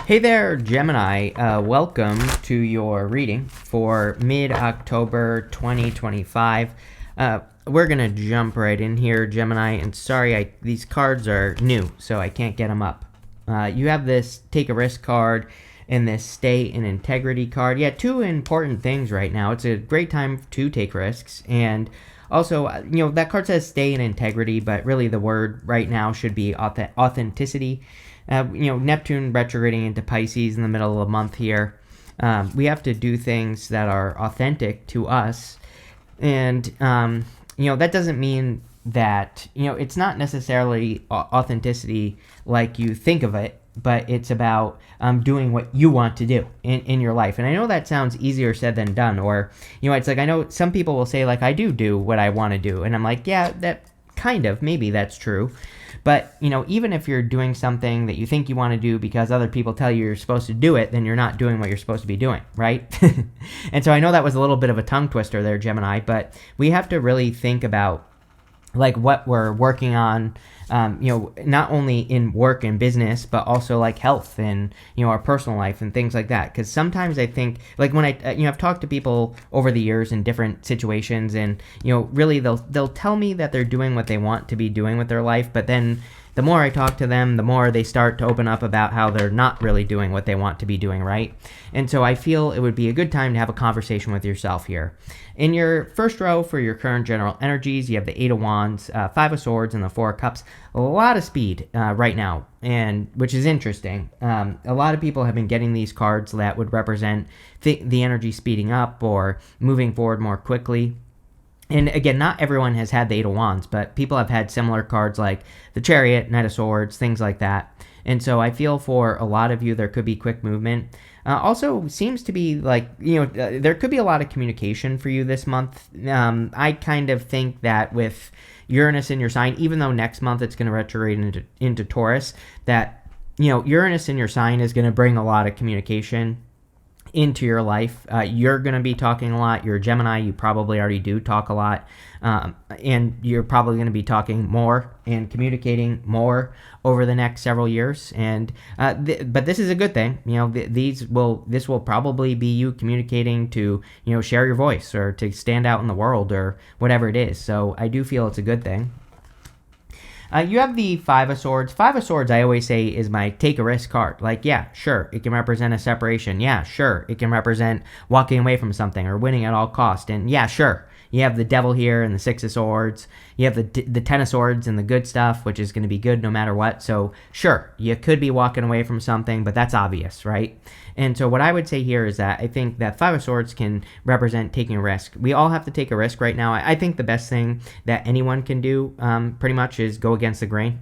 Hey there, Gemini. Welcome to your reading for mid-October 2025. We're going to jump right in here, Gemini. And sorry, these cards are new, so I can't get them up. You have this Take a Risk card and this Stay in Integrity card. Yeah, two important things right now. It's a great time to take risks. And also, that card says Stay in Integrity, but really the word right now should be authenticity. Neptune retrograding into Pisces in the middle of the month here. We have to do things that are authentic to us. And, that doesn't mean that, it's not necessarily authenticity like you think of it, but it's about doing what you want to do in your life. And I know that sounds easier said than done. Or, it's like I know some people will say, like, I do what I want to do. And I'm like, yeah, that kind of, maybe that's true. But, even if you're doing something that you think you want to do because other people tell you you're supposed to do it, then you're not doing what you're supposed to be doing, right? And so I know that was a little bit of a tongue twister there, Gemini, but we have to really think about like what we're working on, not only in work and business, but also like health and, our personal life and things like that. Because sometimes I think, like when I've talked to people over the years in different situations and, really they'll tell me that they're doing what they want to be doing with their life. But then the more I talk to them, the more they start to open up about how they're not really doing what they want to be doing, right? And so I feel it would be a good time to have a conversation with yourself here. In your first row for your current general energies, you have the Eight of Wands, Five of Swords, and the Four of Cups. A lot of speed right now, and which is interesting. A lot of people have been getting these cards that would represent the energy speeding up or moving forward more quickly. And again, not everyone has had the Eight of Wands, but people have had similar cards like the Chariot, Knight of Swords, things like that. And so I feel for a lot of you, there could be quick movement. Also seems to be like, there could be a lot of communication for you this month. I kind of think that with Uranus in your sign, even though next month it's going to retrograde into Taurus, that, Uranus in your sign is going to bring a lot of communication into your life. You're going to be talking a lot. You're a Gemini. You probably already do talk a lot. And you're probably going to be talking more and communicating more over the next several years. And but this is a good thing. This will probably be you communicating to, share your voice or to stand out in the world or whatever it is. So I do feel it's a good thing. You have the Five of Swords. Five of Swords, I always say, is my take a risk card. Like, yeah, sure, it can represent a separation. Yeah, sure, it can represent walking away from something or winning at all cost. And yeah, sure, you have the Devil here and the Six of Swords. You have the Ten of Swords and the good stuff, which is going to be good no matter what. So sure, you could be walking away from something, but that's obvious, right? And so what I would say here is that I think that Five of Swords can represent taking a risk. We all have to take a risk right now. I think the best thing that anyone can do pretty much is go against the grain.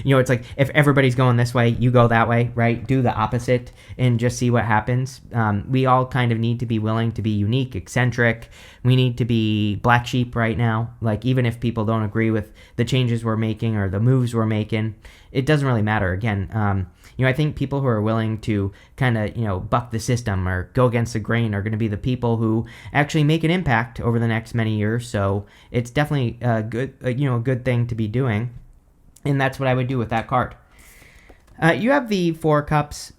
It's like if everybody's going this way, you go that way, right? Do the opposite and just see what happens. We all kind of need to be willing to be unique, eccentric. We need to be black sheep right now. Like even if people don't agree with the changes we're making or the moves we're making, it doesn't really matter. Again, I think people who are willing to kind of, buck the system or go against the grain are going to be the people who actually make an impact over the next many years. So it's definitely a good thing to be doing. And that's what I would do with that card. You have the Four of Cups.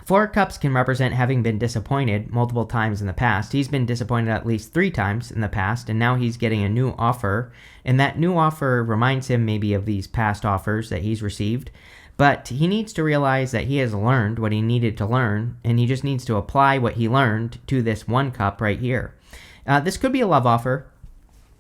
Four of Cups can represent having been disappointed multiple times in the past. He's been disappointed at least 3 times in the past, and now he's getting a new offer. And that new offer reminds him maybe of these past offers that he's received. But he needs to realize that he has learned what he needed to learn, and he just needs to apply what he learned to this one cup right here. This could be a love offer.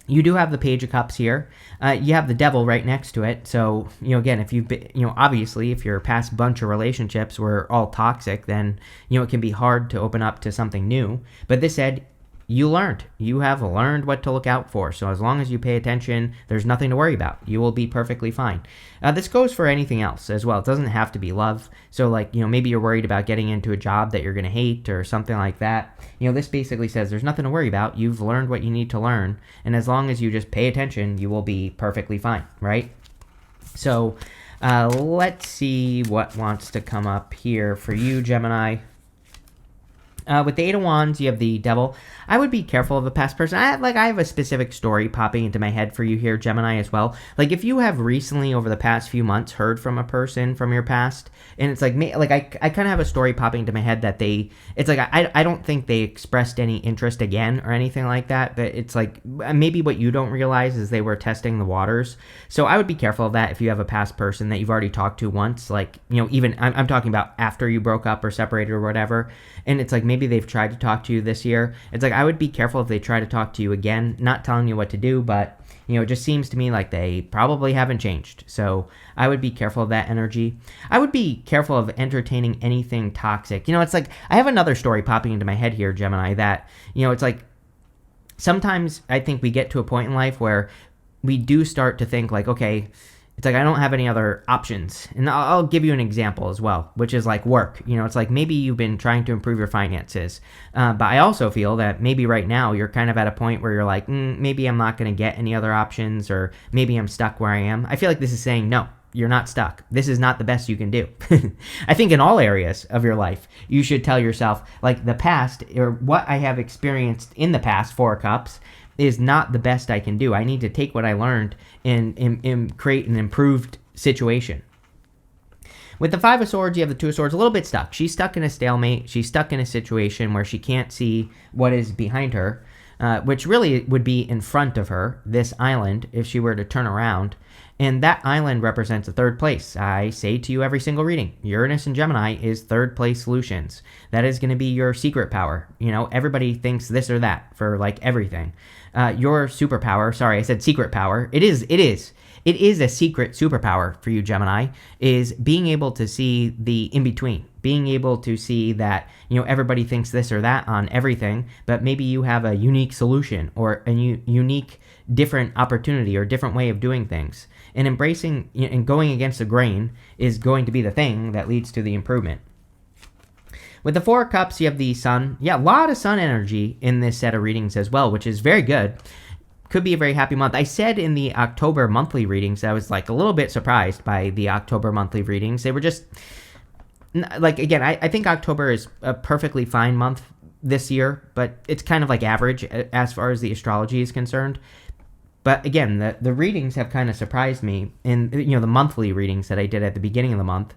You do have the Page of Cups here. You have the Devil right next to it. So, again, if you've been, obviously, if your past bunch of relationships were all toxic, then, it can be hard to open up to something new. But this said, you have learned what to look out for. So as long as you pay attention, there's nothing to worry about. You will be perfectly fine. This goes for anything else as well. It doesn't have to be love. So like, maybe you're worried about getting into a job that you're going to hate or something like that. This basically says there's nothing to worry about. You've learned what you need to learn. And as long as you just pay attention, you will be perfectly fine, right? So let's see what wants to come up here for you, Gemini. With the Eight of Wands, you have the Devil. I would be careful of a past person. I have a specific story popping into my head for you here, Gemini, as well. Like, if you have recently, over the past few months, heard from a person from your past, and it's like, I kind of have a story popping into my head that it's like, I don't think they expressed any interest again or anything like that, but it's like, maybe what you don't realize is they were testing the waters. So I would be careful of that if you have a past person that you've already talked to once, like, even, I'm talking about after you broke up or separated or whatever, and it's like, maybe they've tried to talk to you this year. It's like, I would be careful if they try to talk to you again, not telling you what to do, but it just seems to me like they probably haven't changed. So I would be careful of that energy. I would be careful of entertaining anything toxic. It's like, I have another story popping into my head here, Gemini, that, it's like, sometimes I think we get to a point in life where we do start to think like, okay, it's like, I don't have any other options. And I'll give you an example as well, which is like work. It's like, maybe you've been trying to improve your finances. But I also feel that maybe right now you're kind of at a point where you're like, maybe I'm not going to get any other options, or maybe I'm stuck where I am. I feel like this is saying, no, you're not stuck. This is not the best you can do. I think in all areas of your life, you should tell yourself, like, the past, or what I have experienced in the past, 4 cups, is not the best I can do. I need to take what I learned and create an improved situation. With the Five of Swords, you have the Two of Swords, a little bit stuck. She's stuck in a stalemate. She's stuck in a situation where she can't see what is behind her, which really would be in front of her, this island, if she were to turn around. And that island represents a third place. I say to you every single reading, Uranus and Gemini is third place solutions. That is going to be your secret power. Everybody thinks this or that for like everything. Your superpower, sorry, I said secret power. It is a secret superpower for you, Gemini, is being able to see the in-between, being able to see that, everybody thinks this or that on everything, but maybe you have a unique solution or a unique different opportunity or different way of doing things. And embracing and going against the grain is going to be the thing that leads to the improvement. With the Four of Cups, you have the Sun. Yeah, a lot of Sun energy in this set of readings as well, which is very good. Could be a very happy month. I said in the October monthly readings, I was like a little bit surprised by the October monthly readings. They were just, like, again, I think October is a perfectly fine month this year, but it's kind of like average as far as the astrology is concerned. But again, the readings have kind of surprised me in, the monthly readings that I did at the beginning of the month.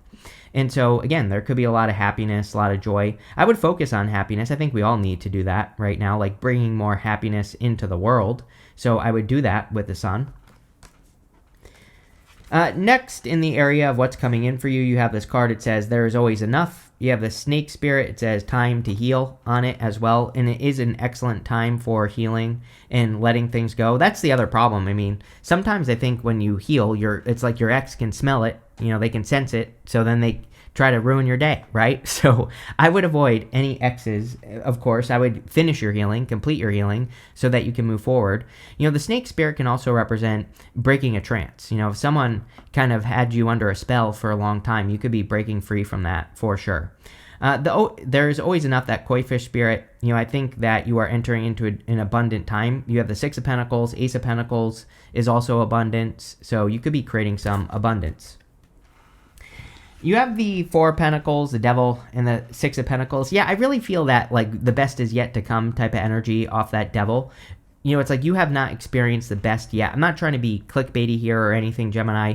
And so, again, there could be a lot of happiness, a lot of joy. I would focus on happiness. I think we all need to do that right now, like bringing more happiness into the world. So I would do that with the Sun. Next, in the area of what's coming in for you, you have this card. It says, there is always enough. You have the Snake Spirit. It says time to heal on it as well. And it is an excellent time for healing and letting things go. That's the other problem. I mean, sometimes I think when you heal, it's like your ex can smell it. They can sense it. So then they try to ruin your day, right? So I would avoid any exes, of course. I would finish your healing, complete your healing, so that you can move forward. The Snake Spirit can also represent breaking a trance. If someone kind of had you under a spell for a long time, you could be breaking free from that for sure. There is always enough, that Koi Fish Spirit. I think that you are entering into an abundant time. You have the Six of Pentacles. Ace of Pentacles is also abundance, so you could be creating some abundance. You have the Four of Pentacles, the Devil, and the Six of Pentacles. Yeah, I really feel that, like, the best is yet to come type of energy off that Devil. It's like you have not experienced the best yet. I'm not trying to be clickbaity here or anything, Gemini.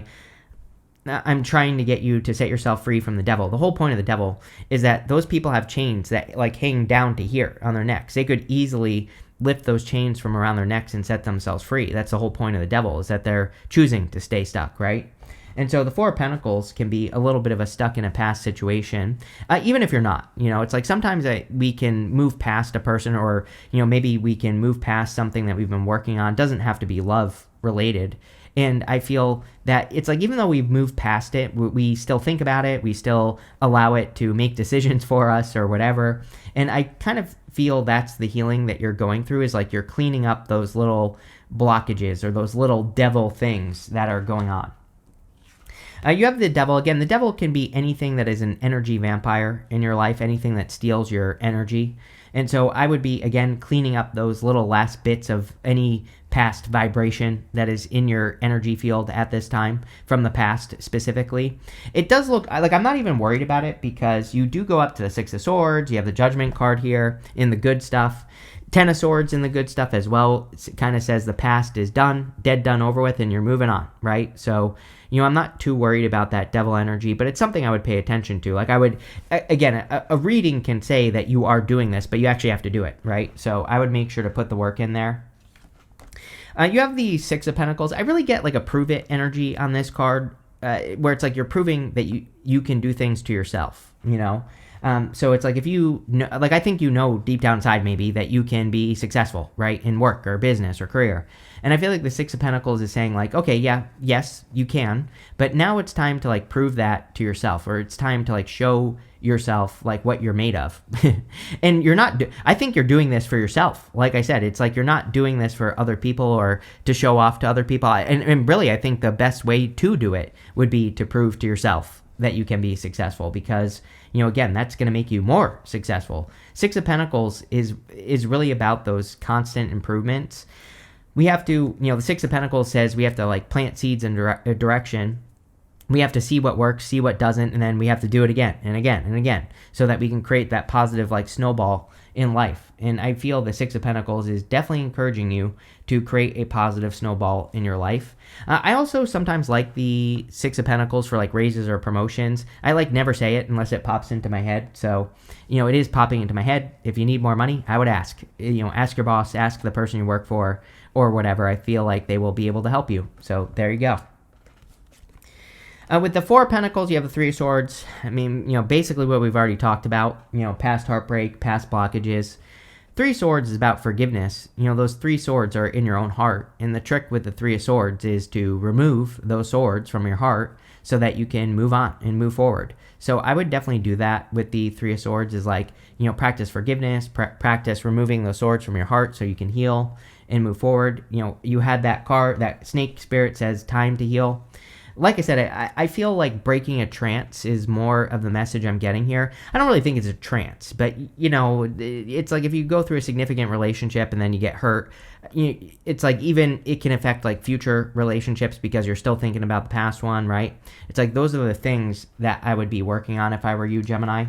I'm trying to get you to set yourself free from the Devil. The whole point of the Devil is that those people have chains that, like, hang down to here on their necks. They could easily lift those chains from around their necks and set themselves free. That's the whole point of the Devil, is that they're choosing to stay stuck, right? And so the Four of Pentacles can be a little bit of a stuck in a past situation, even if you're not. It's like sometimes we can move past a person, or, maybe we can move past something that we've been working on. It doesn't have to be love related. And I feel that it's like, even though we've moved past it, we still think about it. We still allow it to make decisions for us or whatever. And I kind of feel that's the healing that you're going through, is like you're cleaning up those little blockages or those little devil things that are going on. You have the Devil. Again, the Devil can be anything that is an energy vampire in your life, anything that steals your energy. And so I would be, again, cleaning up those little last bits of any past vibration that is in your energy field at this time, from the past specifically. It does look like I'm not even worried about it, because you do go up to the Six of Swords. You have the Judgment card here in the good stuff. Ten of Swords in the good stuff as well. It kind of says the past is done, dead, done, over with, and you're moving on, right? So, I'm not too worried about that devil energy, but it's something I would pay attention to. Like, I would, again, a reading can say that you are doing this, but you actually have to do it, right? So I would make sure to put the work in there. You have the Six of Pentacles. I really get like a prove it energy on this card, where it's like you're proving that you can do things to yourself, So it's like, if you know, like, I think deep down inside maybe that you can be successful, right, in work or business or career. And I feel like the Six of Pentacles is saying like, okay, yes, you can, but now it's time to like prove that to yourself, or it's time to like show yourself like what you're made of. And you're not, I think you're doing this for yourself. Like I said, it's like you're not doing this for other people or to show off to other people. And really, I think the best way to do it would be to prove to yourself that you can be successful, because again, that's going to make you more successful. Six of Pentacles is really about those constant improvements. We have to, the Six of Pentacles says we have to like plant seeds in direction. We have to see what works, see what doesn't, and then we have to do it again and again and again, so that we can create that positive like snowball in life. And I feel the Six of Pentacles is definitely encouraging you to create a positive snowball in your life. I also sometimes like the Six of Pentacles for like raises or promotions. I like never say it unless it pops into my head. So, it is popping into my head. If you need more money, I would ask. Ask your boss, ask the person you work for, or whatever. I feel like they will be able to help you. So there you go. With the Four of Pentacles, you have the Three of Swords. I mean, basically what we've already talked about, past heartbreak, past blockages. Three of Swords is about forgiveness. Those three swords are in your own heart. And the trick with the Three of Swords is to remove those swords from your heart so that you can move on and move forward. So I would definitely do that with the Three of Swords, is like, practice forgiveness, practice removing those swords from your heart so you can heal and move forward. You had that card, that snake spirit says time to heal. Like I said, I feel like breaking a trance is more of the message I'm getting here. I don't really think it's a trance, but, it's like if you go through a significant relationship and then you get hurt, it's like even it can affect like future relationships because you're still thinking about the past one, right? It's like those are the things that I would be working on if I were you, Gemini.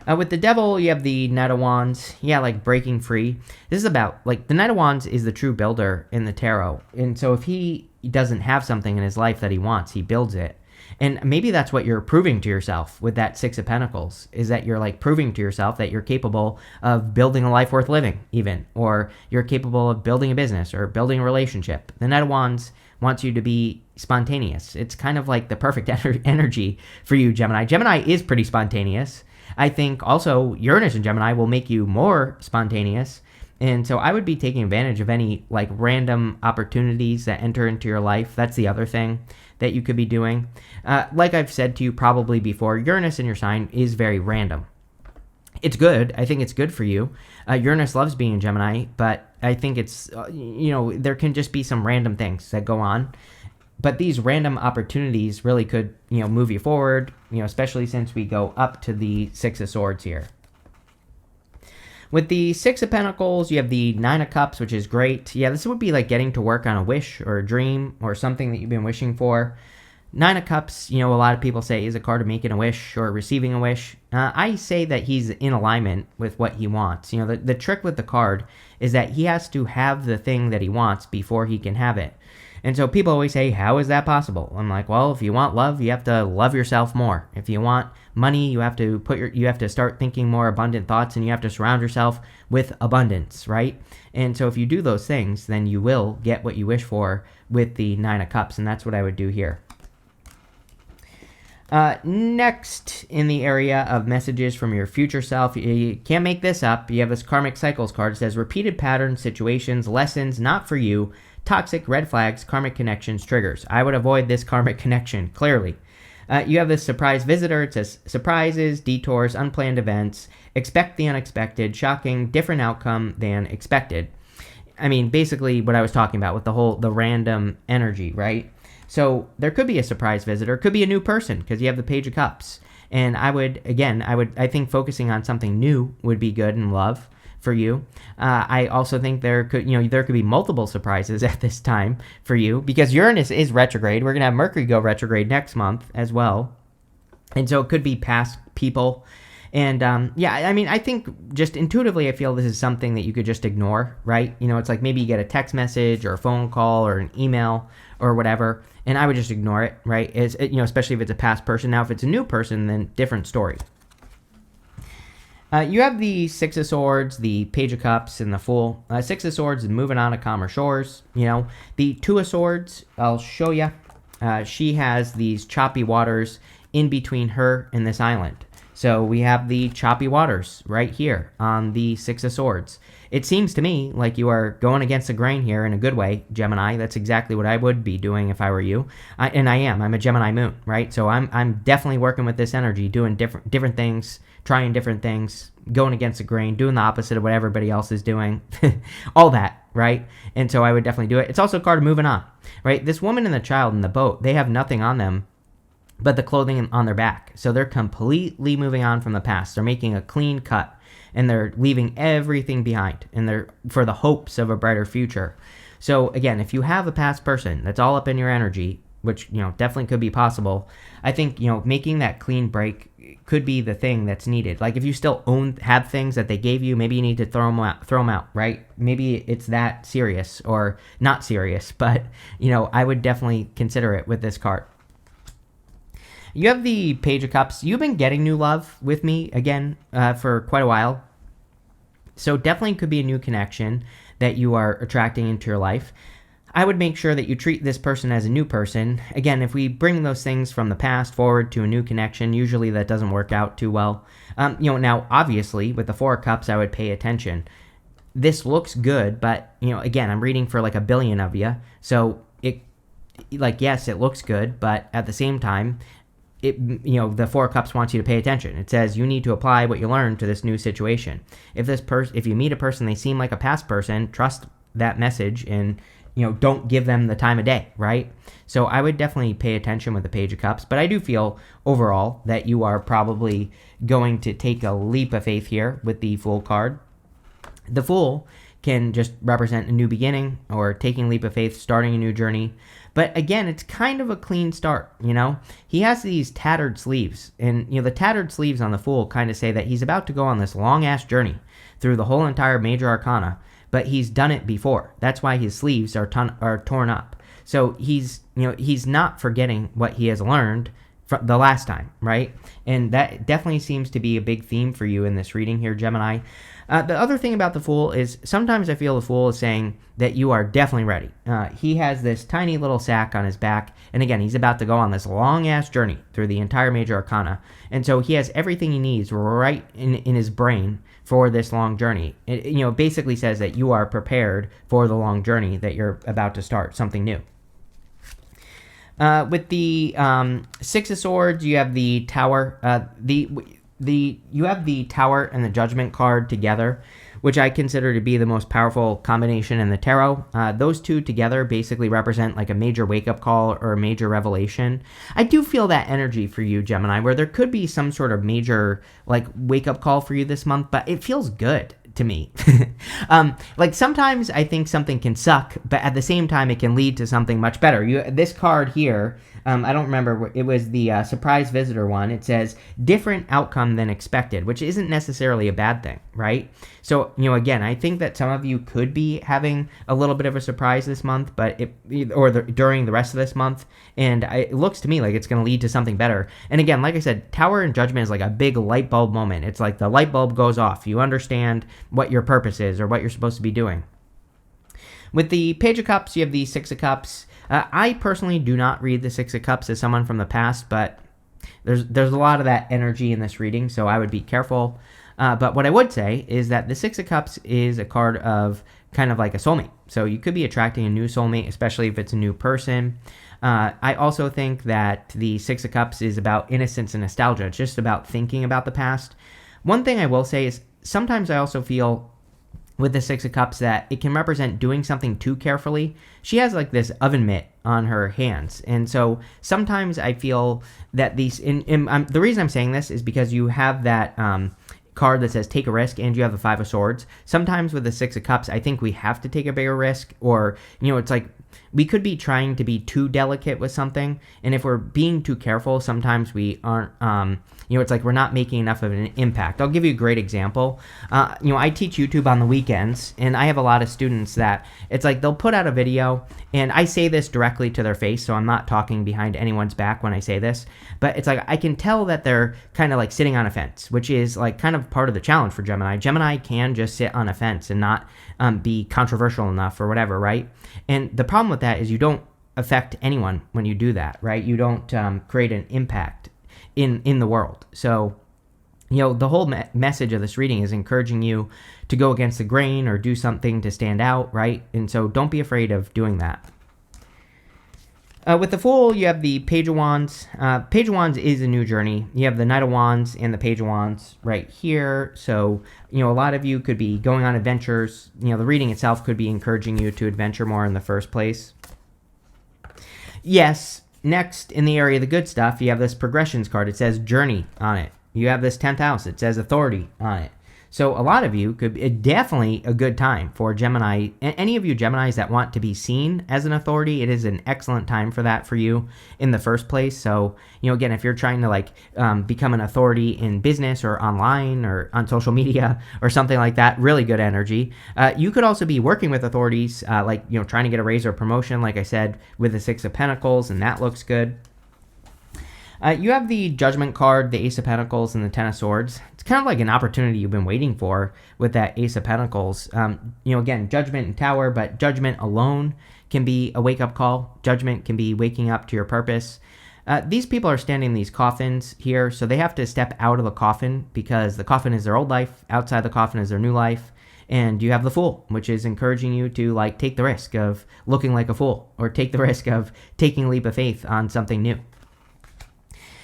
With the Devil, you have the Knight of Wands. Yeah, like breaking free. This is about, like, the Knight of Wands is the true builder in the tarot. And so if he doesn't have something in his life that he wants, he builds it. And maybe that's what you're proving to yourself with that Six of Pentacles, is that you're like proving to yourself that you're capable of building a life worth living, even, or you're capable of building a business or building a relationship. The Knight of Wands wants you to be spontaneous. It's kind of like the perfect energy for you, Gemini. Gemini is pretty spontaneous. I think also Uranus and Gemini will make you more spontaneous. And so I would be taking advantage of any like random opportunities that enter into your life. That's the other thing that you could be doing. Like I've said to you probably before, Uranus in your sign is very random. It's good. I think it's good for you. Uranus loves being in Gemini, but I think it's, there can just be some random things that go on. But these random opportunities really could, move you forward, especially since we go up to the Six of Swords here. With the Six of Pentacles, you have the Nine of Cups, which is great. Yeah, this would be like getting to work on a wish or a dream or something that you've been wishing for. Nine of Cups, a lot of people say is a card of making a wish or receiving a wish. I say that he's in alignment with what he wants. The trick with the card is that he has to have the thing that he wants before he can have it. And so people always say, how is that possible? I'm like, well, if you want love, you have to love yourself more. If you want money, you have to start thinking more abundant thoughts, and you have to surround yourself with abundance, right? And so if you do those things, then you will get what you wish for with the Nine of Cups, and that's what I would do here. Next, in the area of messages from your future self, you can't make this up. You have this Karmic Cycles card. It says, repeated patterns, situations, lessons, not for you, toxic, red flags, karmic connections, triggers. I would avoid this karmic connection, clearly. You have this surprise visitor. It says, surprises, detours, unplanned events, expect the unexpected, shocking, different outcome than expected. I mean, basically what I was talking about with the random energy, right? So there could be a surprise visitor, could be a new person, because you have the Page of Cups. And I think focusing on something new would be good in love for you. I also think there could be multiple surprises at this time for you because Uranus is retrograde. We're gonna have Mercury go retrograde next month as well, and so it could be past people. And I think just intuitively, I feel this is something that you could just ignore, right? It's like maybe you get a text message or a phone call or an email or whatever, and I would just ignore it, right? Especially if it's a past person. Now, if it's a new person, then different story. You have the Six of Swords, the Page of Cups, and the Fool. Six of Swords is moving on to calmer shores. The Two of Swords, I'll show you. She has these choppy waters in between her and this island. So we have the choppy waters right here on the Six of Swords. It seems to me like you are going against the grain here in a good way, Gemini. That's exactly what I would be doing if I were you. And I am. I'm a Gemini moon, right? So I'm definitely working with this energy, doing different things, trying different things, going against the grain, doing the opposite of what everybody else is doing. All that, right? And so I would definitely do it. It's also a card of moving on, right? This woman and the child in the boat, they have nothing on them but the clothing on their back. So they're completely moving on from the past. They're making a clean cut, and they're leaving everything behind, and they're for the hopes of a brighter future. So again, if you have a past person that's all up in your energy, which definitely could be possible, I think making that clean break could be the thing that's needed. Like if you still have things that they gave you, maybe you need to throw them out, right? Maybe it's that serious or not serious, but I would definitely consider it with this card. You have the Page of Cups. You've been getting new love with me, again, for quite a while. So definitely could be a new connection that you are attracting into your life. I would make sure that you treat this person as a new person. Again, if we bring those things from the past forward to a new connection, usually that doesn't work out too well. Now, obviously, with the Four of Cups, I would pay attention. This looks good, but, again, I'm reading for like a billion of you. So, yes, it looks good, but at the same time, the Four of Cups wants you to pay attention. It says you need to apply what you learned to this new situation. If you meet a person, they seem like a past person, trust that message and, don't give them the time of day, right? So I would definitely pay attention with the Page of Cups, but I do feel overall that you are probably going to take a leap of faith here with the Fool card. The Fool can just represent a new beginning or taking a leap of faith, starting a new journey. But again, it's kind of a clean start, He has these tattered sleeves, and, the tattered sleeves on the Fool kind of say that he's about to go on this long-ass journey through the whole entire major arcana, but he's done it before. That's why his sleeves are torn up. So he's not forgetting what he has learned from the last time, right? And that definitely seems to be a big theme for you in this reading here, Gemini. The other thing about the Fool is sometimes I feel the Fool is saying that you are definitely ready. He has this tiny little sack on his back, and again, he's about to go on this long-ass journey through the entire major arcana, and so he has everything he needs right in his brain for this long journey. It basically says that you are prepared for the long journey that you're about to start, something new. With the Six of Swords, you have the Tower. You have the Tower and the Judgment card together, which I consider to be the most powerful combination in the tarot. Those two together basically represent like a major wake-up call or a major revelation. I do feel that energy for you, Gemini, where there could be some sort of major like wake-up call for you this month, but it feels good to me. Sometimes I think something can suck, but at the same time it can lead to something much better. This card here, I don't remember, it was the surprise visitor one. It says different outcome than expected, which isn't necessarily a bad thing, right? So, again, I think that some of you could be having a little bit of a surprise this month, but during the rest of this month, and it looks to me like it's going to lead to something better. And again, like I said, Tower and Judgment is like a big light bulb moment. It's like the light bulb goes off. You understand what your purpose is or what you're supposed to be doing. With the Page of Cups, you have the Six of Cups. I personally do not read the Six of Cups as someone from the past, but there's a lot of that energy in this reading, so I would be careful. But what I would say is that the Six of Cups is a card of kind of like a soulmate. So you could be attracting a new soulmate, especially if it's a new person. I also think that the Six of Cups is about innocence and nostalgia. It's just about thinking about the past. One thing I will say is sometimes I also feel with the Six of Cups that it can represent doing something too carefully. She has like this oven mitt on her hands. And so sometimes I feel that the reason I'm saying this is because you have that card that says take a risk and you have the Five of Swords. Sometimes with the Six of Cups, I think we have to take a bigger risk, or, it's like we could be trying to be too delicate with something. And if we're being too careful, sometimes we aren't, it's like we're not making enough of an impact. I'll give you a great example. I teach YouTube on the weekends, and I have a lot of students that it's like they'll put out a video, and I say this directly to their face, so I'm not talking behind anyone's back when I say this, but it's like I can tell that they're kind of like sitting on a fence, which is like kind of part of the challenge for Gemini. Gemini can just sit on a fence and not be controversial enough or whatever, right? And the problem with that is you don't affect anyone when you do that, right? You don't create an impact in the world. So, the whole message of this reading is encouraging you to go against the grain or do something to stand out, right? And so don't be afraid of doing that. With the Fool, you have the Page of Wands. Page of Wands is a new journey. You have the Knight of Wands and the Page of Wands right here. So, a lot of you could be going on adventures. The reading itself could be encouraging you to adventure more in the first place. Yes, next in the area of the good stuff, you have this Progressions card. It says Journey on it. You have this 10th house. It says Authority on it. So a lot of you definitely a good time for Gemini. Any of you Geminis that want to be seen as an authority, it is an excellent time for that for you in the first place. So, again, if you're trying to become an authority in business or online or on social media or something like that, really good energy. You could also be working with authorities, trying to get a raise or promotion, like I said, with the Six of Pentacles, and that looks good. You have the Judgment card, the Ace of Pentacles, and the Ten of Swords. It's kind of like an opportunity you've been waiting for with that Ace of Pentacles. Again, Judgment and Tower, but Judgment alone can be a wake-up call. Judgment can be waking up to your purpose. These people are standing in these coffins here, so they have to step out of the coffin because the coffin is their old life. Outside the coffin is their new life. And you have the Fool, which is encouraging you to take the risk of looking like a fool or take the risk of taking a leap of faith on something new.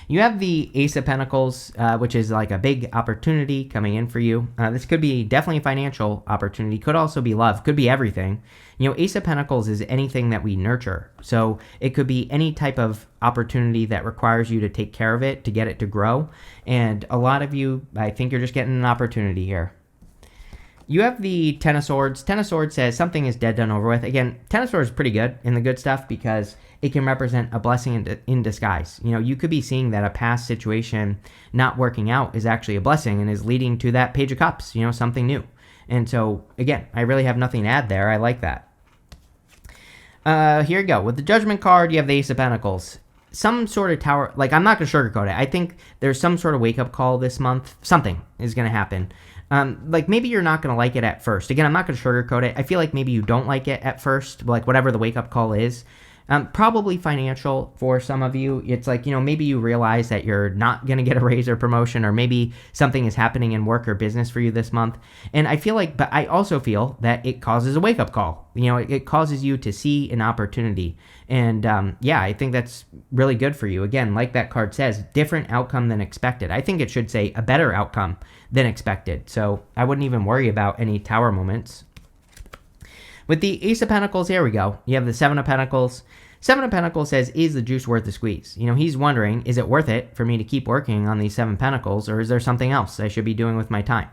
You have the Ace of Pentacles, which is like a big opportunity coming in for you. This could be definitely a financial opportunity. Could also be love. Could be everything. Ace of Pentacles is anything that we nurture. So it could be any type of opportunity that requires you to take care of it, to get it to grow. And a lot of you, I think you're just getting an opportunity here. You have the Ten of Swords. Ten of Swords says something is dead, done, over with. Again, Ten of Swords is pretty good in the good stuff because it can represent a blessing in disguise. You could be seeing that a past situation not working out is actually a blessing and is leading to that Page of Cups, something new. And so, again, I really have nothing to add there. I like that. Here you go. With the Judgment card, you have the Ace of Pentacles. Some sort of tower, I'm not going to sugarcoat it. I think there's some sort of wake-up call this month. Something is going to happen. Maybe you're not going to like it at first. Again, I'm not going to sugarcoat it. I feel like maybe you don't like it at first, whatever the wake-up call is. Probably financial for some of you. It's maybe you realize that you're not going to get a raise or promotion, or maybe something is happening in work or business for you this month. And but I also feel that it causes a wake-up call. It causes you to see an opportunity. And I think that's really good for you. Again, like that card says, different outcome than expected. I think it should say a better outcome than expected. So I wouldn't even worry about any tower moments. With the Ace of Pentacles, here we go. You have the Seven of Pentacles. Seven of Pentacles says, is the juice worth the squeeze? He's wondering, is it worth it for me to keep working on these Seven Pentacles, or is there something else I should be doing with my time?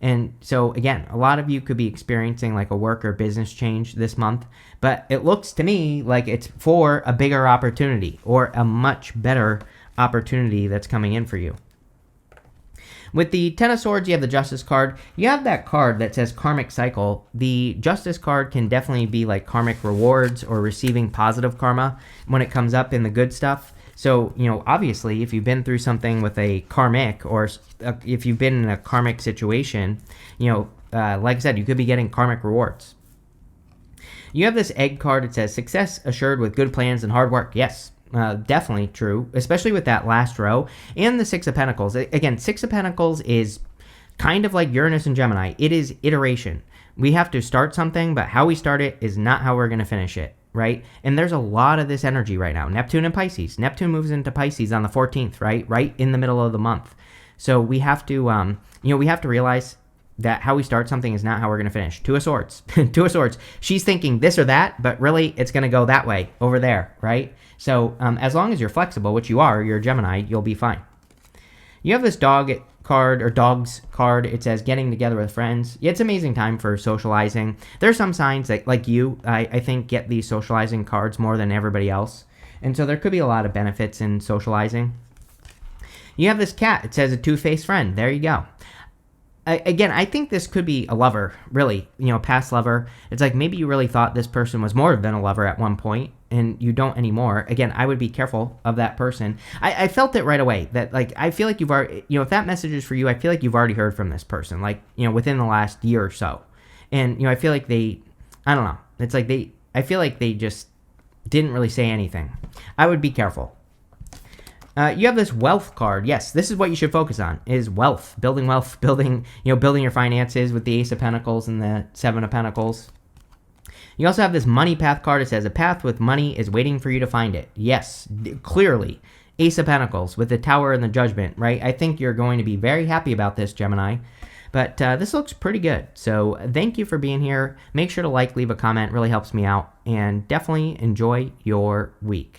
And so, again, a lot of you could be experiencing a work or business change this month, but it looks to me like it's for a bigger opportunity or a much better opportunity that's coming in for you. With the Ten of Swords, you have the Justice card. You have that card that says Karmic Cycle. The Justice card can definitely be karmic rewards or receiving positive karma when it comes up in the good stuff. So, obviously, if you've been through something with a karmic, or if you've been in a karmic situation, like I said, you could be getting karmic rewards. You have this Egg card. It says success assured with good plans and hard work. Yes. Definitely true, especially with that last row. And the Six of Pentacles. Again, Six of Pentacles is kind of like Uranus and Gemini. It is iteration. We have to start something, but how we start it is not how we're going to finish it, right? And there's a lot of this energy right now. Neptune and Pisces. Neptune moves into Pisces on the 14th, right? Right in the middle of the month. So we have to, we have to realize that how we start something is not how we're going to finish. Two of Swords. Two of Swords. She's thinking this or that, but really it's going to go that way, over there, right? So as long as you're flexible, which you are, you're a Gemini, you'll be fine. You have this dog card, or dogs card. It says getting together with friends. It's an amazing time for socializing. There are some signs that, like you, I think, get these socializing cards more than everybody else. And so there could be a lot of benefits in socializing. You have this cat. It says a two-faced friend. There you go. Again, I think this could be a lover, really, past lover. It's like maybe you really thought this person was more than a lover at one point, and you don't anymore. Again, I would be careful of that person. I felt it right away that, like, I feel like you've already, if that message is for you, I feel like you've already heard from this person, like, within the last year or so. And, I feel like I don't know. It's like I feel like they just didn't really say anything. I would be careful. You have this wealth card. Yes, this is what you should focus on, is wealth, building your finances with the Ace of Pentacles and the Seven of Pentacles. You also have this money path card. It says a path with money is waiting for you to find it. Yes, clearly, Ace of Pentacles with the Tower and the Judgment, right? I think you're going to be very happy about this, Gemini. But this looks pretty good. So thank you for being here. Make sure to leave a comment. It really helps me out. And definitely enjoy your week.